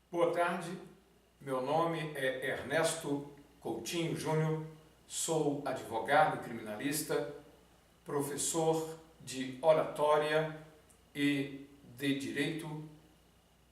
Boa tarde, meu nome é Ernesto Coutinho Júnior, sou advogado criminalista, professor de oratória e de direito,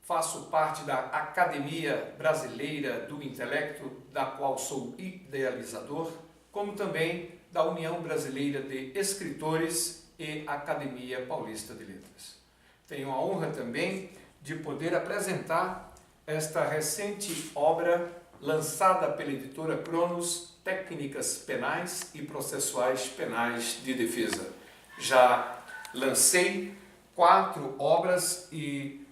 faço parte da Academia Brasileira do Intelecto, da qual sou idealizador, como também da União Brasileira de Escritores e Academia Paulista de Letras. Tenho a honra também de poder apresentar esta recente obra lançada pela editora Cronos, Técnicas Penais e Processuais Penais de Defesa. Já lancei 4 obras e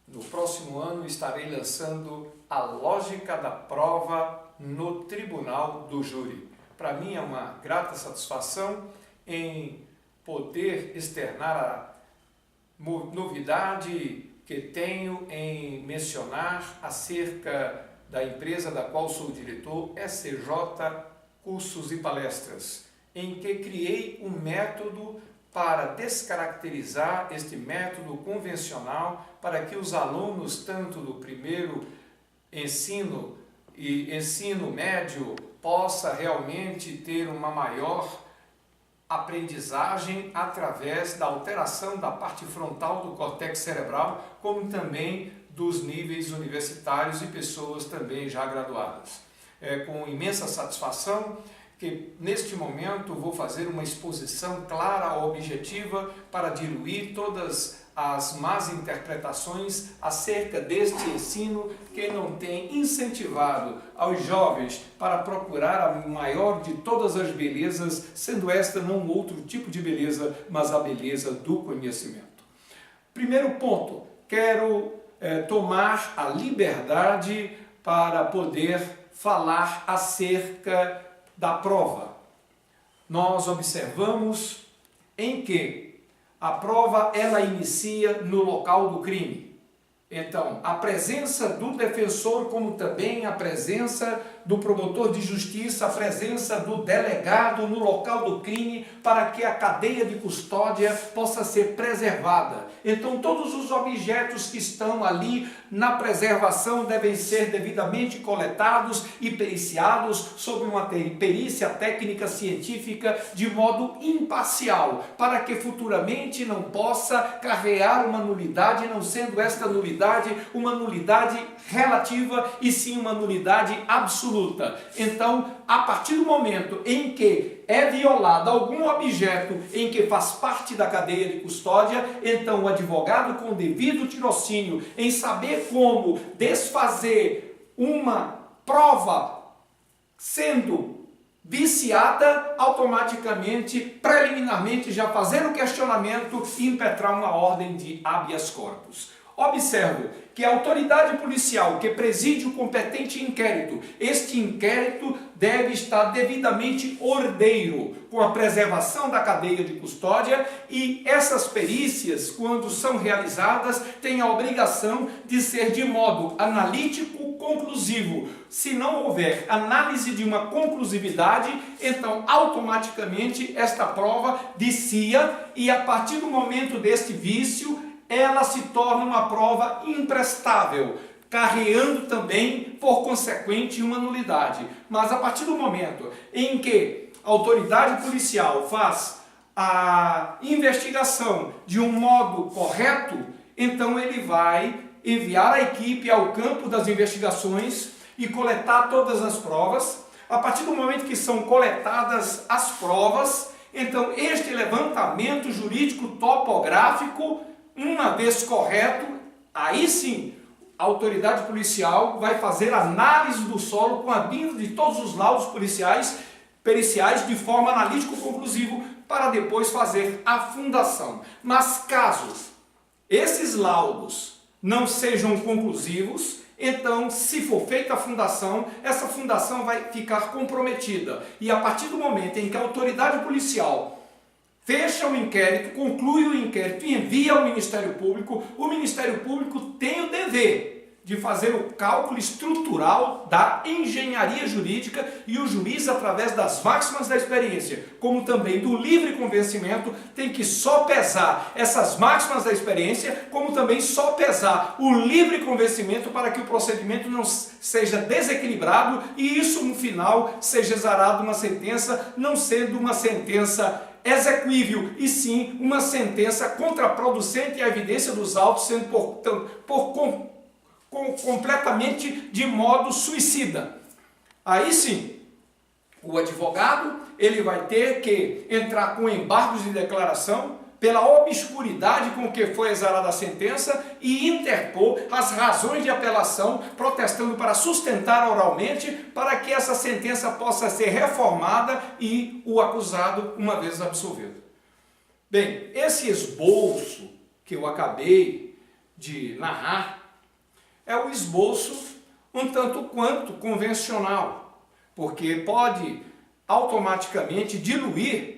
no próximo ano estarei lançando A Lógica da Prova no Tribunal do Júri. Para mim é uma grata satisfação em poder externar a novidade que tenho em mencionar acerca da empresa da qual sou diretor, SCJ Cursos e Palestras, em que criei um método para descaracterizar este método convencional para que os alunos, tanto do primeiro ensino e ensino médio, possa realmente ter uma maior aprendizagem através da alteração da parte frontal do córtex cerebral, como também dos níveis universitários e pessoas também já graduadas. É com imensa satisfação que neste momento vou fazer uma exposição clara, objetiva, para diluir todas as más interpretações acerca deste ensino que não tem incentivado aos jovens para procurar a maior de todas as belezas, sendo esta não outro tipo de beleza, mas a beleza do conhecimento. Primeiro ponto, quero tomar a liberdade para poder falar acerca da prova. Nós observamos em que a prova ela inicia no local do crime. Então, a presença do defensor, como também a presença do promotor de justiça, a presença do delegado no local do crime, para que a cadeia de custódia possa ser preservada. Então, todos os objetos que estão ali na preservação devem ser devidamente coletados e periciados sob uma perícia técnica científica de modo imparcial, para que futuramente não possa carrear uma nulidade, não sendo esta nulidade uma nulidade relativa e sim uma nulidade absoluta. Então, a partir do momento em que é violado algum objeto em que faz parte da cadeia de custódia, então o advogado com devido tirocínio em saber como desfazer uma prova sendo viciada, automaticamente, preliminarmente já fazer o questionamento e impetrar uma ordem de habeas corpus. Observo que a autoridade policial que preside o competente inquérito, este inquérito deve estar devidamente ordeiro, com a preservação da cadeia de custódia, e essas perícias, quando são realizadas, têm a obrigação de ser de modo analítico, conclusivo. Se não houver análise de uma conclusividade, então automaticamente esta prova vicia, e a partir do momento deste vício, ela se torna uma prova imprestável, carreando também, por consequente, uma nulidade. Mas a partir do momento em que a autoridade policial faz a investigação de um modo correto, então ele vai enviar a equipe ao campo das investigações e coletar todas as provas. A partir do momento que são coletadas as provas, então este levantamento jurídico topográfico, uma vez correto, aí sim a autoridade policial vai fazer análise do solo com a vinda de todos os laudos periciais de forma analítico-conclusivo, para depois fazer a fundação. Mas caso esses laudos não sejam conclusivos, então, se for feita a fundação, essa fundação vai ficar comprometida. E a partir do momento em que a autoridade policial fecha o inquérito, conclui o inquérito e envia ao Ministério Público, o Ministério Público tem o dever de fazer o cálculo estrutural da engenharia jurídica e o juiz, através das máximas da experiência, como também do livre convencimento, tem que só pesar essas máximas da experiência, como também só pesar o livre convencimento para que o procedimento não seja desequilibrado e isso no final seja exarado uma sentença, não sendo uma sentença exequível, e sim uma sentença contraproducente à evidência dos autos, sendo completamente de modo suicida. Aí sim, o advogado ele vai ter que entrar com embargos de declaração pela obscuridade com que foi exarada a sentença e interpor as razões de apelação, protestando para sustentar oralmente para que essa sentença possa ser reformada e o acusado uma vez absolvido. Bem, esse esboço que eu acabei de narrar é o esboço um tanto quanto convencional, porque pode automaticamente diluir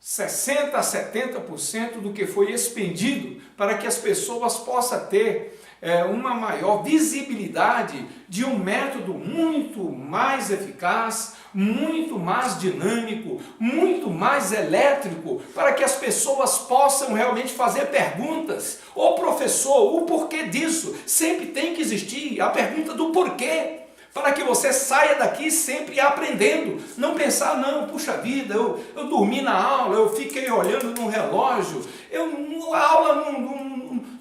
60% a 70% do que foi expendido para que as pessoas possam ter uma maior visibilidade de um método muito mais eficaz, muito mais dinâmico, muito mais elétrico, para que as pessoas possam realmente fazer perguntas. Ô professor, o porquê disso? Sempre tem que existir a pergunta do porquê, para que você saia daqui sempre aprendendo, não pensar, não, puxa vida, eu dormi na aula, eu fiquei olhando no relógio, a aula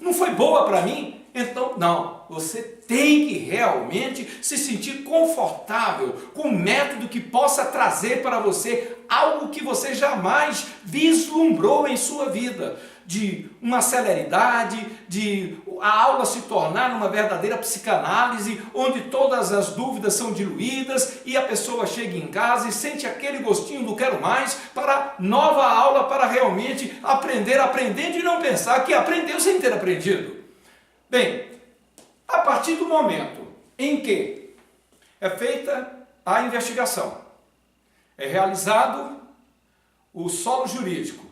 não foi boa para mim. Então, não, você tem que realmente se sentir confortável com um método que possa trazer para você algo que você jamais vislumbrou em sua vida, de uma celeridade, de a aula se tornar uma verdadeira psicanálise, onde todas as dúvidas são diluídas e a pessoa chega em casa e sente aquele gostinho do quero mais para nova aula, para realmente aprender, aprendendo e não pensar que aprendeu sem ter aprendido. Bem, a partir do momento em que é feita a investigação, é realizado o solo jurídico,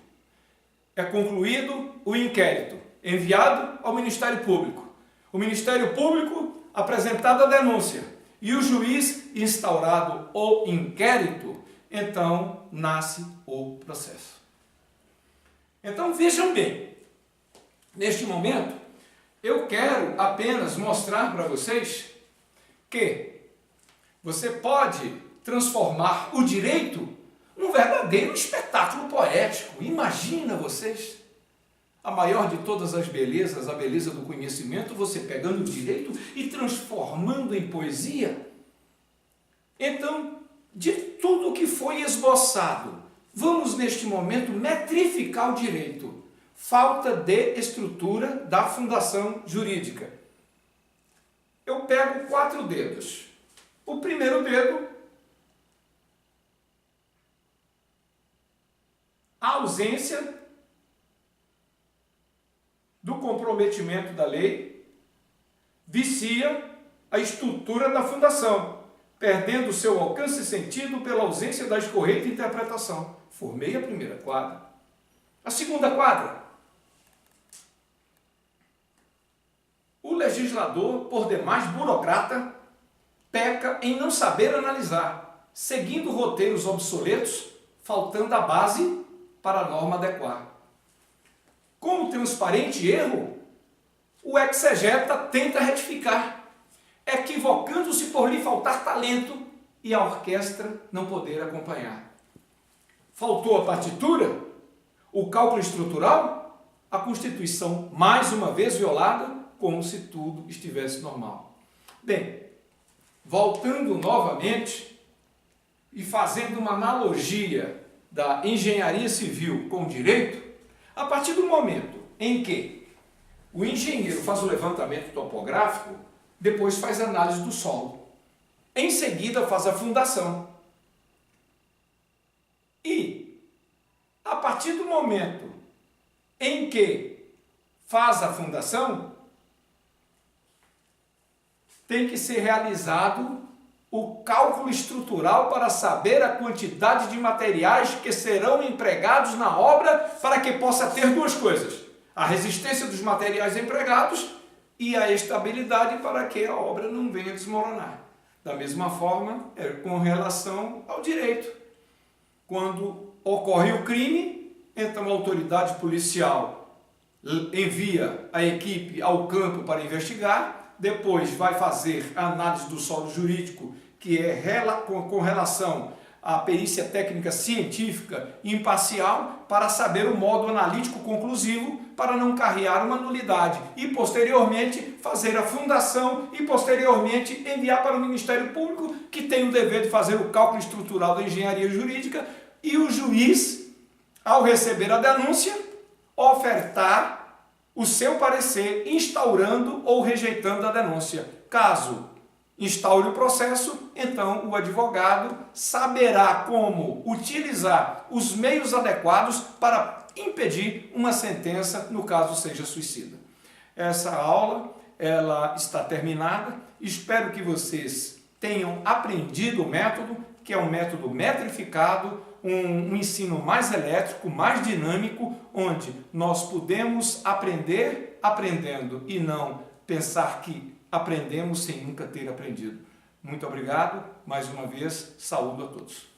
é concluído o inquérito, enviado ao Ministério Público. O Ministério Público apresentado a denúncia e o juiz instaurado o inquérito, então nasce o processo. Então vejam bem, neste momento eu quero apenas mostrar para vocês que você pode transformar o direito num verdadeiro espetáculo poético. Imagina vocês, a maior de todas as belezas, a beleza do conhecimento, você pegando o direito e transformando em poesia. Então, de tudo que foi esboçado, vamos neste momento metrificar o direito. Falta de estrutura da fundação jurídica. Eu pego 4 dedos. O primeiro dedo, a ausência do comprometimento da lei vicia a estrutura da fundação, perdendo seu alcance e sentido pela ausência da correta interpretação. Formei a primeira quadra. A segunda quadra, o legislador, por demais burocrata, peca em não saber analisar, seguindo roteiros obsoletos, faltando a base para a norma adequar. Com o transparente erro, o exegeta tenta retificar, equivocando-se por lhe faltar talento e a orquestra não poder acompanhar. Faltou a partitura, o cálculo estrutural, a Constituição mais uma vez violada, como se tudo estivesse normal. Bem, voltando novamente e fazendo uma analogia da engenharia civil com o direito, a partir do momento em que o engenheiro faz o levantamento topográfico, depois faz a análise do solo, em seguida faz a fundação. E, a partir do momento em que faz a fundação, tem que ser realizado o cálculo estrutural para saber a quantidade de materiais que serão empregados na obra para que possa ter duas coisas: a resistência dos materiais empregados e a estabilidade para que a obra não venha desmoronar. Da mesma forma, com relação ao direito. Quando ocorre o crime, então a autoridade policial envia a equipe ao campo para investigar, depois vai fazer a análise do solo jurídico, que é com relação à perícia técnica científica imparcial, para saber o modo analítico conclusivo, para não carrear uma nulidade, e posteriormente fazer a fundação e posteriormente enviar para o Ministério Público, que tem o dever de fazer o cálculo estrutural da engenharia jurídica, e o juiz, ao receber a denúncia, ofertar o seu parecer instaurando ou rejeitando a denúncia. Caso instaure o processo, então o advogado saberá como utilizar os meios adequados para impedir uma sentença, no caso seja suicida. Essa aula, ela está terminada. Espero que vocês tenham aprendido o método, que é um método metrificado, um ensino mais elétrico, mais dinâmico, onde nós podemos aprender aprendendo e não pensar que aprendemos sem nunca ter aprendido. Muito obrigado, mais uma vez, saúdo a todos.